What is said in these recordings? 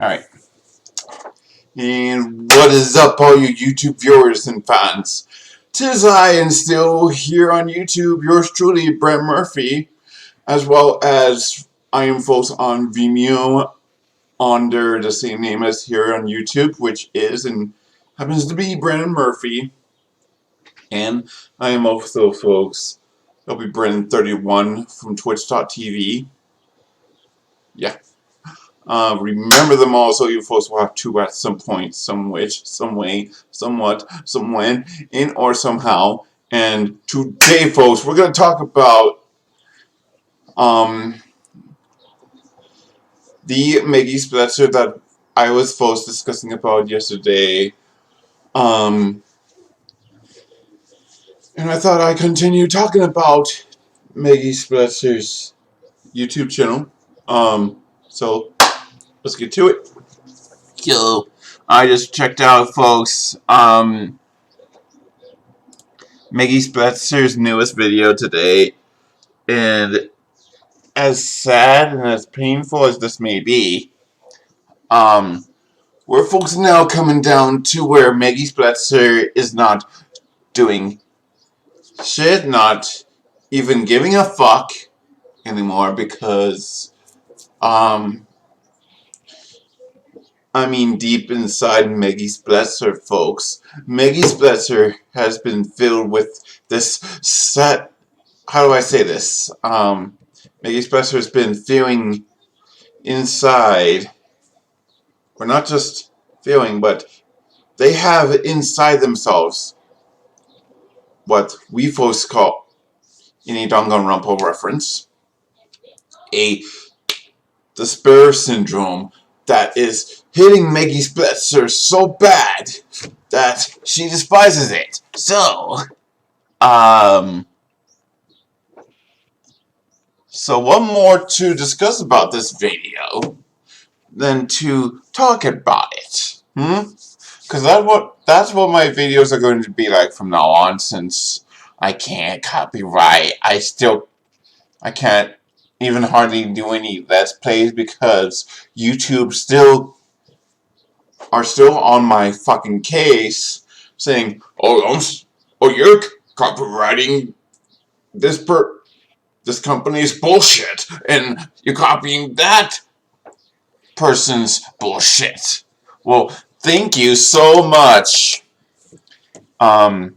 Alright. And what is up, all you YouTube viewers and fans? 'Tis I, and still here on YouTube, yours truly, Brent Murphy, as well as I am folks on Vimeo under the same name as here on YouTube, which is and happens to be Brandon Murphy. And I am also, folks, it'll be Brandon31 from Twitch.tv. Yeah. Remember them all, so you folks will have to at some point, some which, some way, somewhat, some when, in or somehow. And today, folks, we're going to talk about the Meggy Spletzer that I was folks discussing about yesterday. And I thought I'd continue talking about Meggy Spletzer's YouTube channel. So let's get to it. Yo, I just checked out, folks, Meggy Spletzer's newest video today, and as sad and as painful as this may be, we're folks now coming down to where Meggy Spletzer is not doing shit, not even giving a fuck anymore, because, I mean, deep inside Meggy Spletzer, folks, Meggy Spletzer has been filled with this set. How do I say this? Meggy Spletzer has been feeling inside, or not just feeling, but they have inside themselves what we folks call, in a Danganronpa reference, a despair syndrome that is hitting Meggy Spletzer so bad that she despises it. So what more to discuss about this video than to talk about it? Because that's what my videos are going to be like from now on, since I can't copyright. I can't even hardly do any Let's Plays because YouTube are still on my fucking case, saying, "Oh, you're copywriting this company's bullshit, and you're copying that person's bullshit." Well, thank you so much. Yeah,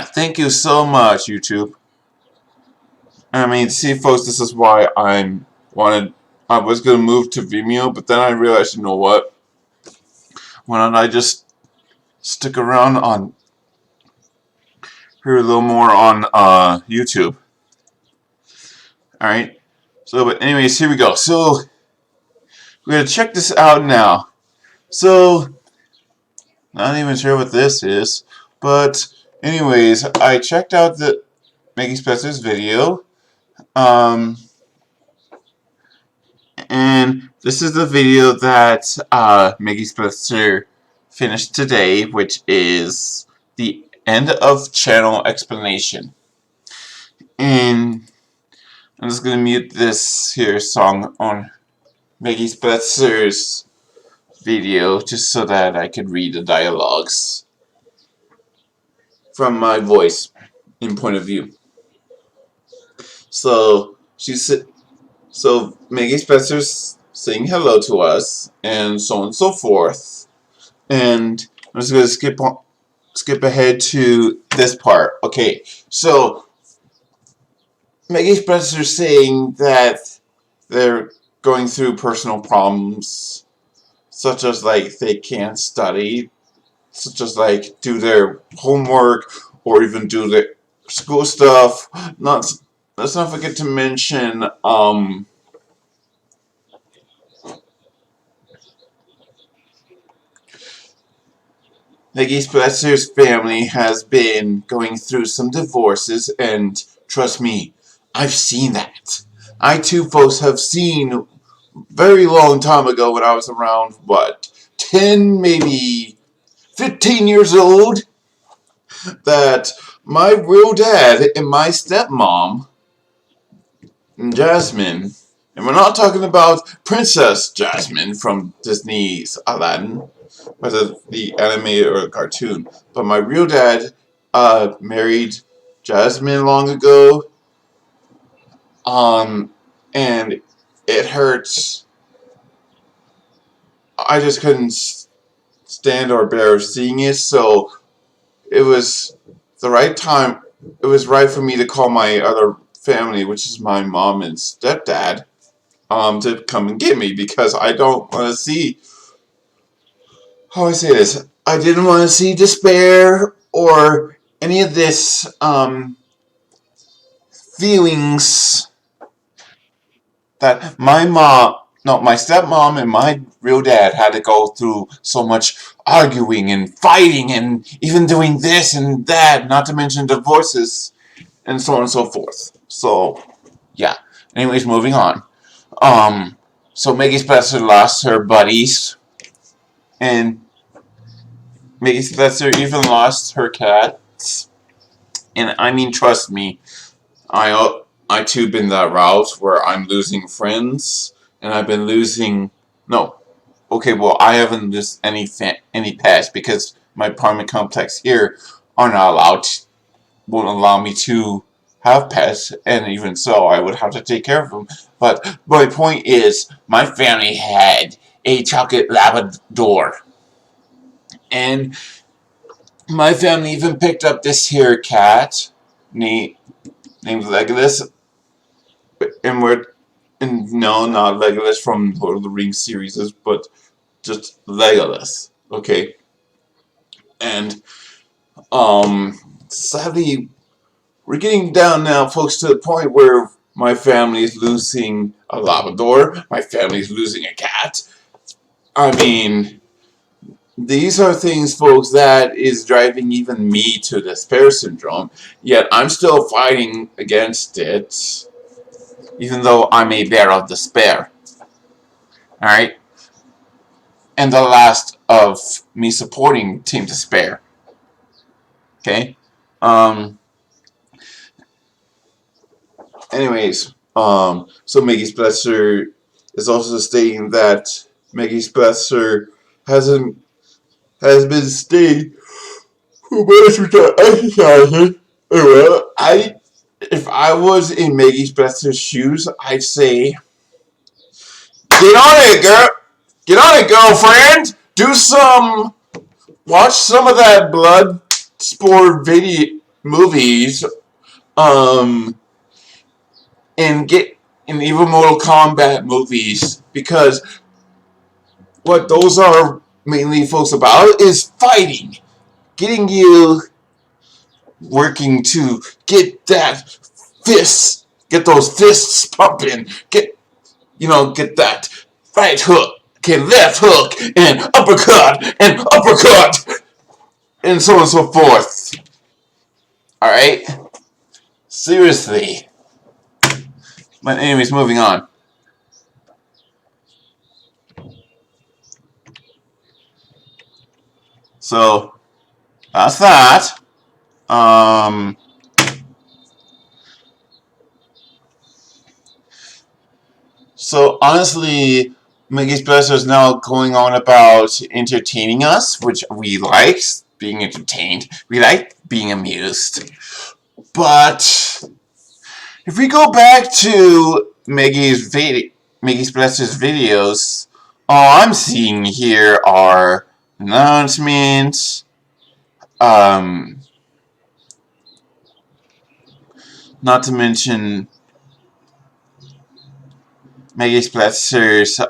thank you so much, YouTube. I mean, see, folks, this is why I was gonna move to Vimeo, but then I realized, you know what? Why don't I just stick around on here a little more on YouTube? All right. So, but anyways, here we go. So we're gonna check this out now. So, not even sure what this is, but anyways, I checked out the Meggy Spetzer's video. And this is the video that Meggy Spletzer finished today, which is the end of channel explanation. And I'm just gonna mute this here song on Meggy Spletzer's video just so that I could read the dialogues from my voice in point of view. So so Meggy Spetzer's saying hello to us, and so on and so forth. And I'm just gonna skip ahead to this part. Okay, so Meggy Spletzer saying that they're going through personal problems, such as like they can't study, such as like do their homework or even do their school stuff. Let's not forget to mention Meggy Spletzer's family has been going through some divorces, and trust me, I've seen that. I too, folks, have seen very long time ago when I was around, what, 10, maybe 15 years old, that my real dad and my stepmom, Jasmine, And we're not talking about Princess Jasmine from Disney's Aladdin, whether the animated or the cartoon. But my real dad married Jasmine long ago, and it hurts. I just couldn't stand or bear seeing it, so it was the right time. It was right for me to call my other family, which is my mom and stepdad, to come and get me because I don't want to see. How I say this? I didn't want to see despair or any of this feelings that my mom, no, my stepmom and my real dad had to go through so much arguing and fighting and even doing this and that, not to mention divorces and so on and so forth. So, yeah. Anyways, moving on. So Meggy Spletzer lost her buddies, and Meggy Spletzer even lost her cats. And I mean, trust me, I too been that route where I'm losing friends, and I've been losing. No, okay, well I haven't lost any pets because my apartment complex here are not allowed, won't allow me to have pets, and even so, I would have to take care of them. But my point is, my family had a chocolate Labrador, and my family even picked up this here cat named Legolas, and no, not Legolas from Lord of the Rings series, but just Legolas. Okay, and sadly, we're getting down now, folks, to the point where my family is losing a Labrador, my family is losing a cat. I mean, these are things, folks, that is driving even me to despair syndrome. Yet I'm still fighting against it, even though I'm a bear of despair. Alright? And the last of me supporting Team Despair. Okay? Um, anyways, so Meggy Spletzer is also stating that Meggy Spletzer has been staying too much without exercising. Well, if I was in Meggy Spletzer's shoes, I'd say, get on it, girl. Get on it, girlfriend. Watch some of that blood sport video movies. Um, and get in even Mortal Kombat movies, because what those are mainly folks about is fighting, getting you working to get those fists pumping, get that right hook, okay, left hook, and uppercut, and so on and so forth. All right, seriously. But anyways, moving on. So that's that. Um, so honestly, Meggy Spletzer is now going on about entertaining us, which we like being entertained. We like being amused. But if we go back to Meggy Spletzer's videos, all I'm seeing here are announcements, um, not to mention Meggy Spletzer's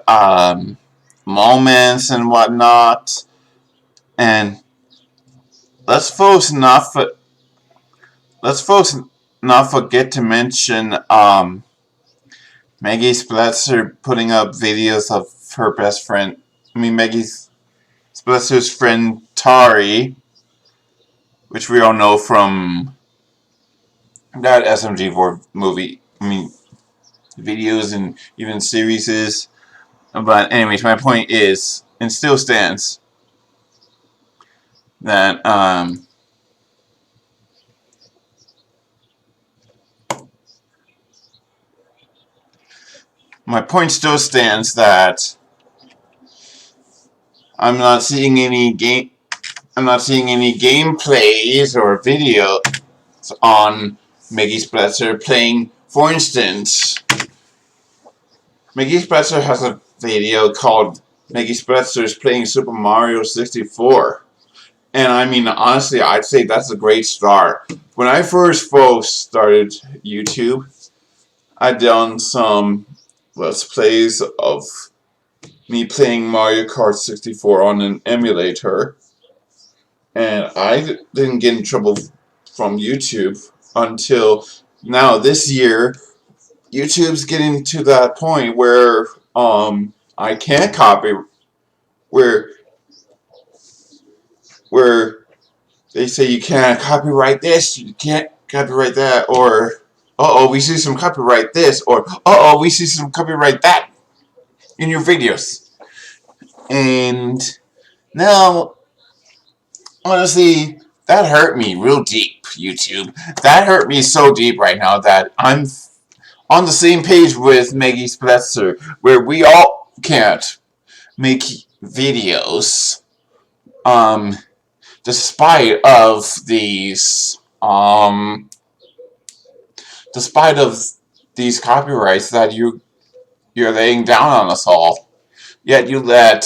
moments and whatnot. And let's folks not for, let's folks not forget to mention Meggy Spletzer putting up videos of her best friend. I mean Meggy Spletzer's friend Tari, which we all know from that SMG4 movie. I mean videos and even series. But anyways, my point is, and still stands, that my point still stands that I'm not seeing any gameplays or videos on Meggy Spletzer playing. For instance, Meggy Spletzer has a video called Meggy Spletzer's playing Super Mario 64. And I mean, honestly, I'd say that's a great start. When I first started YouTube, I'd done some Let's Plays of me playing Mario Kart 64 on an emulator. And I didn't get in trouble from YouTube until now this year. YouTube's getting to that point where I can't copy where they say you can't copyright this, you can't copyright that, or uh-oh, we see some copyright this, or uh-oh, we see some copyright that in your videos. And now, honestly, that hurt me real deep, YouTube. That hurt me so deep right now that I'm on the same page with Meggy Spletzer, where we all can't make videos, despite of these copyrights that you're laying down on us all. Yet you let,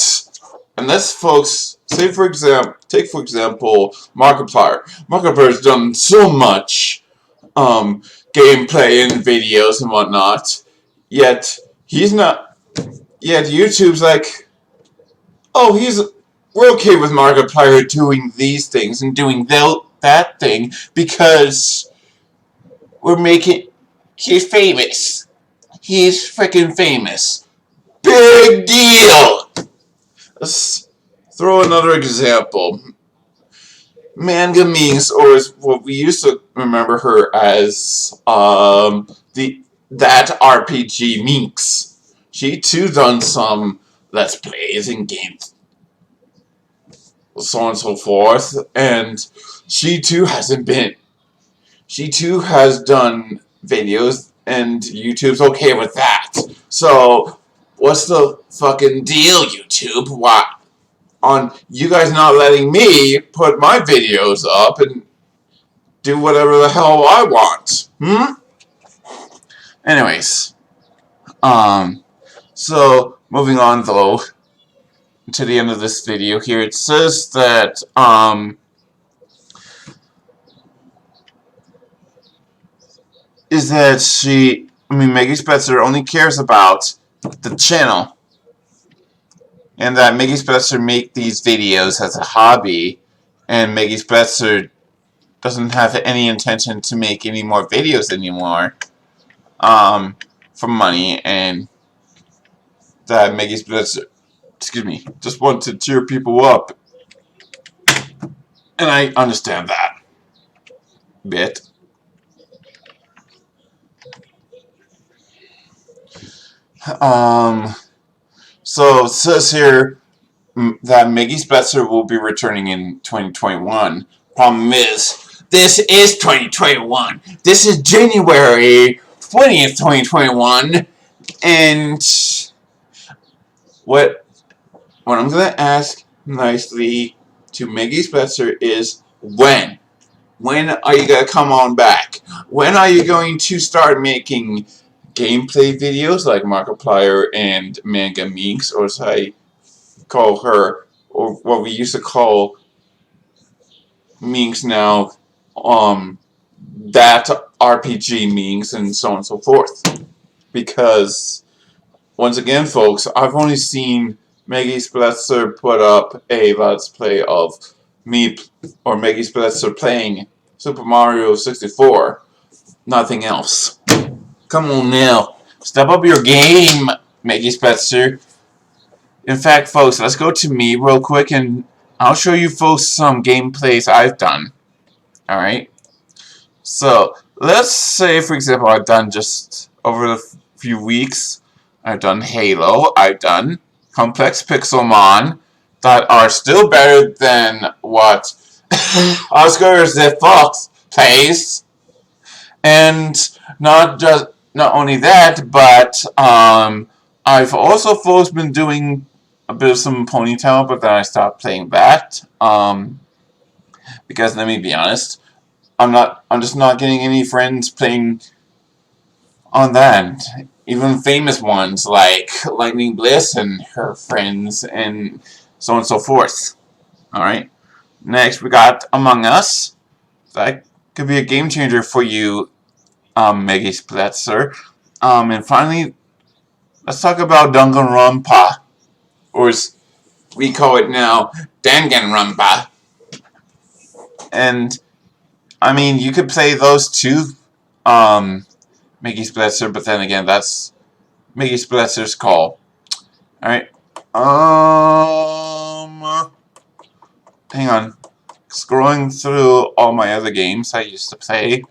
unless folks, take for example Markiplier. Markiplier's done so much gameplay and videos and whatnot, yet YouTube's like, oh, we're okay with Markiplier doing these things and doing that thing because he's famous. He's freaking famous. Big deal! Let's throw another example. Manga Minx, or what we used to remember her as, that RPG Minx. She too done some Let's Plays and games, so on and so forth, and she too has done videos, and YouTube's okay with that. So, what's the fucking deal, YouTube? Why? On you guys not letting me put my videos up and do whatever the hell I want. Anyways, so moving on though to the end of this video here, it says that Meggy Spletzer only cares about the channel, and that Meggy Spletzer make these videos as a hobby, and Meggy Spletzer doesn't have any intention to make any more videos anymore for money, and that Meggy Spletzer, just want to cheer people up. And I understand that bit. So it says here that Meggy Spletzer will be returning in 2021. Problem is, this is 2021. This is January 20th, 2021. And what I'm going to ask nicely to Meggy Spletzer is when? When are you going to come on back? When are you going to start making gameplay videos like Markiplier and Manga Minx, or as I call her, or what we used to call Minx now, that RPG Minx, and so on and so forth. Because, once again, folks, I've only seen Meggy Spletzer put up a Let's Play of me, or Meggy Spletzer playing Super Mario 64. Nothing else. Come on now. Step up your game, Meggy Spletzer. In fact, folks, let's go to me real quick and I'll show you folks some gameplays I've done. Alright? So, let's say, for example, I've done just over the few weeks, I've done Halo, I've done Complex Pixelmon, that are still better than what Oscar the Fox plays, and not just not only that, but I've also folks been doing a bit of some Ponytail, but then I stopped playing that. Because let me be honest, I'm just not getting any friends playing on that. Even famous ones like Lightning Bliss and her friends and so on and so forth. Alright. Next we got Among Us. That could be a game changer for you, Meggy Spletzer. And finally, let's talk about Danganronpa, or as we call it now, Danganronpa. And I mean, you could play those two, Meggy Spletzer, but then again, that's Meggy Spletzer's call. All right. Hang on. Scrolling through all my other games I used to play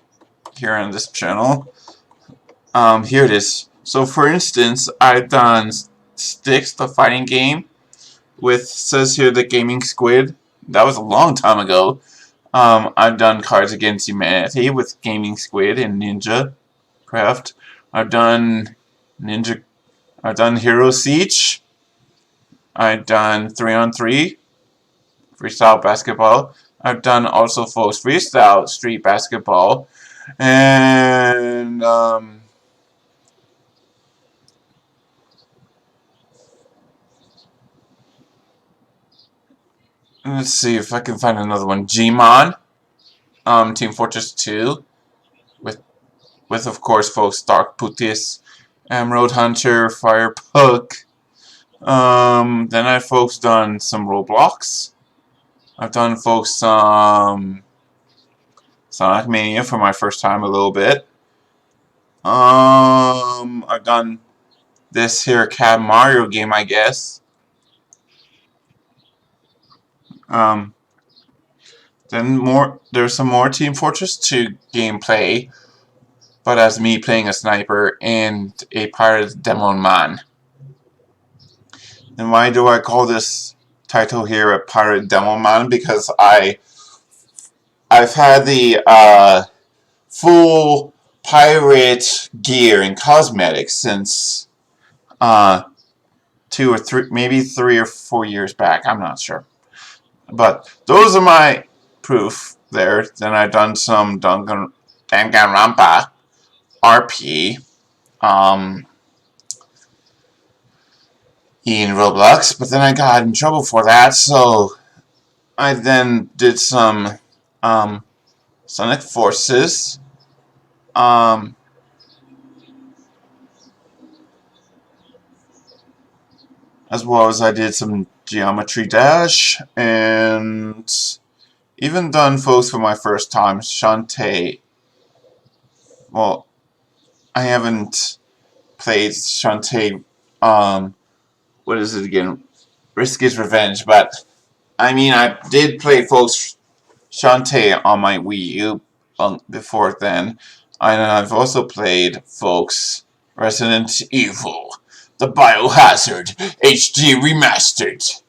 here on this channel. Here it is. So, for instance, I've done Styx, the fighting game, with, says here, the Gaming Squid. That was a long time ago. I've done Cards Against Humanity with Gaming Squid and Ninja Craft. I've done Hero Siege. I've done 3-on-3 freestyle basketball. I've done also folks freestyle street basketball, and let's see if I can find another one. Gmon, Team Fortress 2, with of course folks Dark Putis, Emerald Hunter, Fire Puck. Then I've folks done some Roblox. I've done folks some Sonic Mania for my first time a little bit. I've done this here Cat Mario game, I guess. Um, there's some more Team Fortress 2 gameplay, but as me playing a sniper and a pirate demon man. And why do I call this title here a pirate demon man? Because I've had the full pirate gear and cosmetics since 2 or 3, maybe 3 or 4 years back. I'm not sure. But those are my proof there. Then I've done some Danganronpa RP in Roblox, but then I got in trouble for that, so I then did some Sonic Forces, as well as I did some Geometry Dash, and even done folks for my first time, Shantae. Well, I haven't played Shantae, what is it again? Risk is Revenge, but I mean, I did play folks Shantae on my Wii U before then, and I've also played folks Resident Evil, the Biohazard HD Remastered.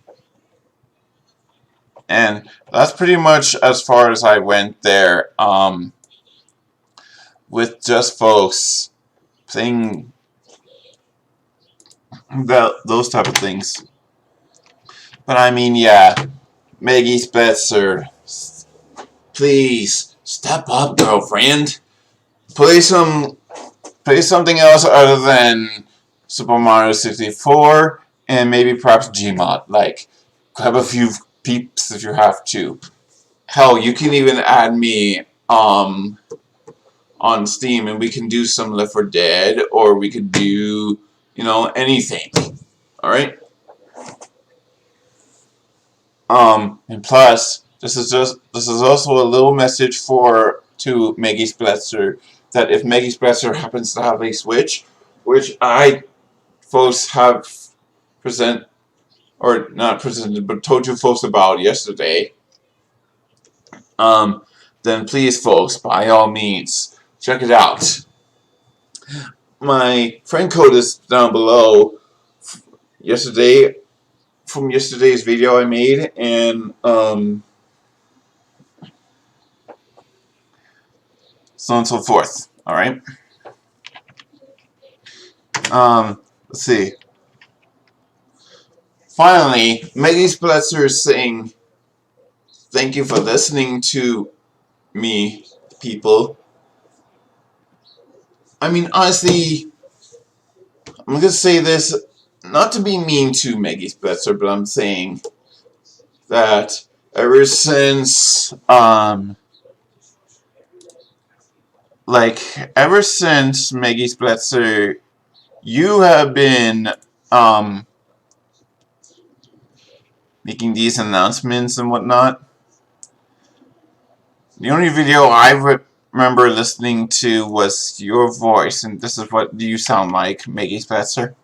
And that's pretty much as far as I went there, with just folks playing those type of things. But I mean, yeah, Meggy Spletzer, please step up, girlfriend. Play something else other than Super Mario 64 and maybe perhaps Gmod. Like, grab a few peeps if you have to. Hell, you can even add me on Steam and we can do some Left 4 Dead, or we could do, anything. Alright? And plus, this is also a little message to Meggy Spletzer, that if Meggy Spletzer happens to have a Switch, which I folks have not presented, but told you folks about yesterday, then please folks, by all means, check it out. My friend code is down below from yesterday's video I made, and so on and so forth. Alright? let's see. Finally, Meggy Spletzer is saying, thank you for listening to me, people. I mean, honestly, I'm gonna say this, not to be mean to Meggy Spletzer, but I'm saying that ever since, ever since Meggy Spletzer, you have been, making these announcements and whatnot. The only video I remember listening to was your voice, and this is what you sound like, Meggy Spletzer.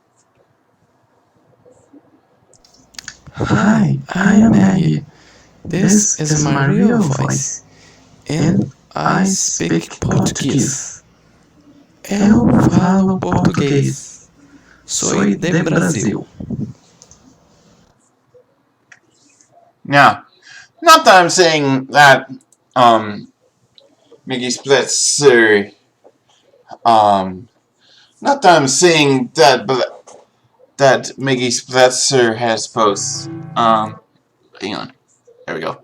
Hi, I am Meggy. This is my real voice, and I speak Portuguese. Eu falo português. Sou de Brasil. Now, not that I'm saying that, Meggy Spletzer, not that I'm saying that, but that Meggy Spletzer has posts, hang on, there we go.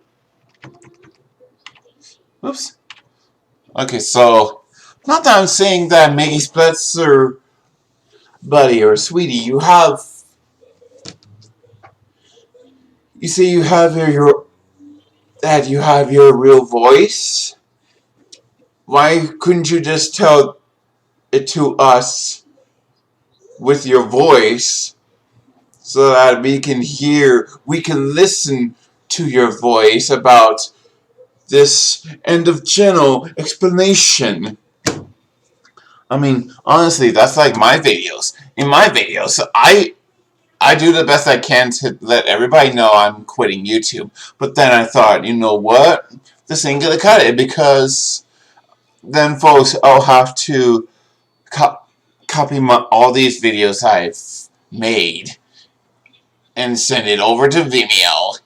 Oops. Okay, so, not that I'm saying that Meggy Spletzer, buddy or sweetie, you say you have you have your real voice. Why couldn't you just tell it to us with your voice so that we can listen to your voice about this end of channel explanation? I mean, honestly, that's like my videos. In my videos, I do the best I can to let everybody know I'm quitting YouTube. But then I thought, you know what? This ain't gonna cut it, because then folks, I'll have to copy all these videos I've made and send it over to Vimeo.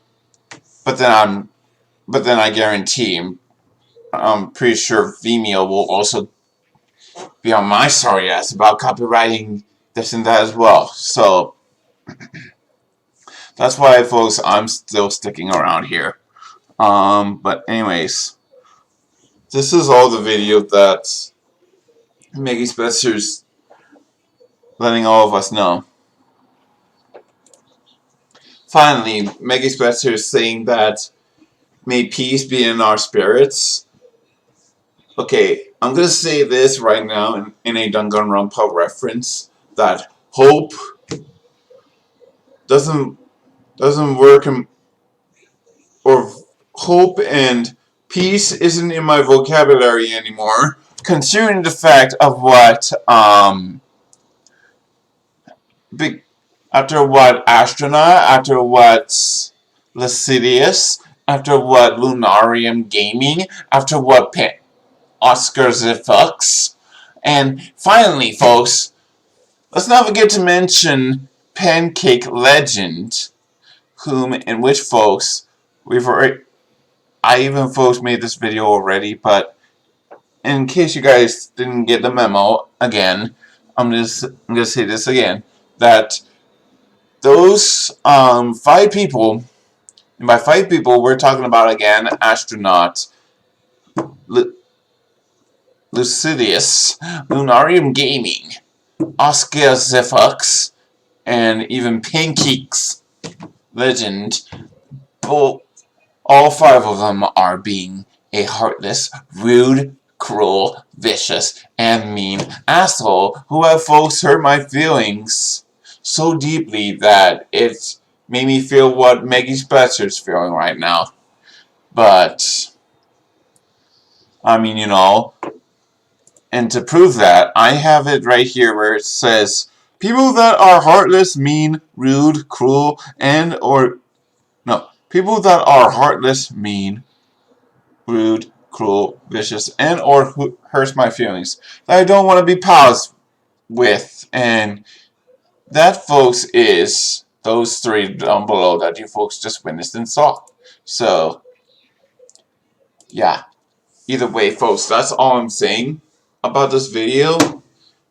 But then I guarantee, I'm pretty sure Vimeo will also be on my sorry ass about copywriting this and that as well. So that's why, folks, I'm still sticking around here. But anyways, this is all the video that Meggy Spetzer's letting all of us know. Finally, Meggy Spletzer is saying that may peace be in our spirits. Okay, I'm gonna say this right now in a Danganronpa reference, that hope doesn't work or hope and peace isn't in my vocabulary anymore, considering the fact of what after what Astronaut, after what Lascivious, after what Lunarium Gaming, after what Oscar Zifux, and finally, folks, let's not forget to mention Pancake Legend, in which, folks, I even, folks, made this video already, but in case you guys didn't get the memo, again, I'm gonna say this again, that those 5 people, and by 5 people we're talking about, again, Astronaut, Lucidius, Lunarium Gaming, Oscar Zefux, and even Pancake's Legend. All 5 of them are being a heartless, rude, cruel, vicious, and mean asshole who have, folks, hurt my feelings so deeply that it made me feel what Meggy Spetzer's feeling right now. But, I mean, you know, and to prove that, I have it right here where it says, people that are heartless, mean, rude, cruel, people that are heartless, mean, rude, cruel, vicious, and or who hurts my feelings, that I don't want to be pals with. And that, folks, is those 3 down below that you folks just witnessed and saw. So, yeah. Either way, folks, that's all I'm saying about this video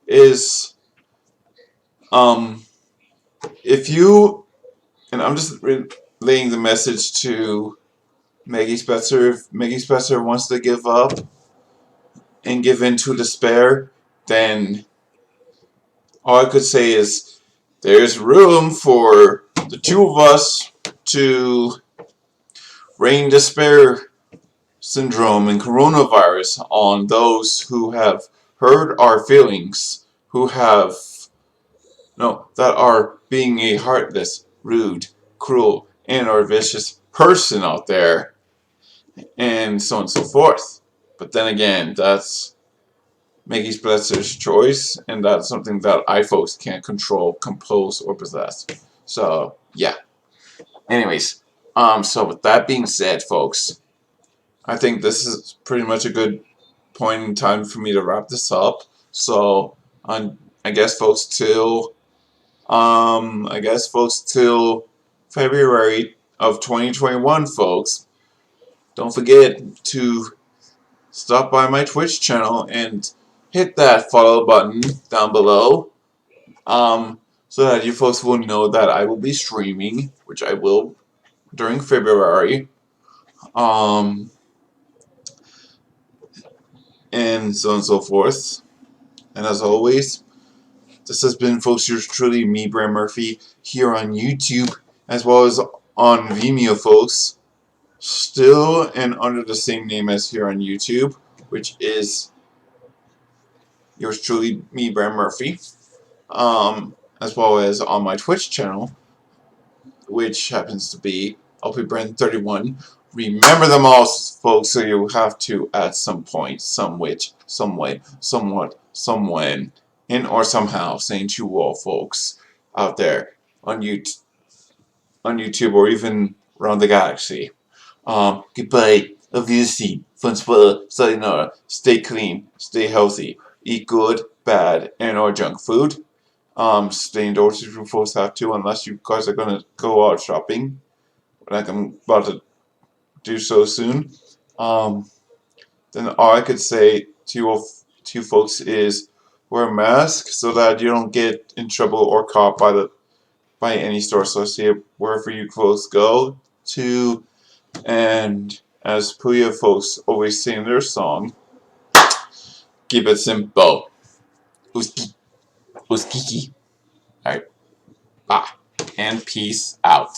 is Um, if you, and I'm just relaying the message to Meggy Spletzer. If Meggy Spletzer wants to give up and give in to despair, then all I could say is there's room for the two of us to rain despair syndrome and coronavirus on those who have heard our feelings, who have no, that are being a heartless, rude, cruel, and or vicious person out there, and so on and so forth. But then again, that's Meggy Spletzer's choice, and that's something that I folks can't control, compose, or possess. So yeah. Anyways, so with that being said, folks, I think this is pretty much a good point in time for me to wrap this up. So, I guess folks till February of 2021, folks. Don't forget to stop by my Twitch channel and hit that follow button down below. So that you folks will know that I will be streaming, which I will during February. Um, and so on and so forth. And as always, this has been, folks, yours truly, me, Brian Murphy, here on YouTube, as well as on Vimeo, folks. Still and under the same name as here on YouTube, which is yours truly, me, Brian Murphy. As well as on my Twitch channel, which happens to be LPBrand31. Remember them all, folks, so you have to at some point, some which, some way, somewhat, somewhen, in or somehow, saying to you all folks out there on YouTube or even around the galaxy. Goodbye, obviously, fun spoiler, sayonara, stay clean, stay healthy, eat good, bad, and or junk food. Stay indoors if you folks have to, unless you guys are gonna go out shopping, like I'm about to do so soon. Then all I could say to you folks is wear a mask so that you don't get in trouble or caught by any store associate wherever you folks go to. And as Puya folks always say in their song, keep it simple. Uski, uskiki. Alright, bye, and peace out.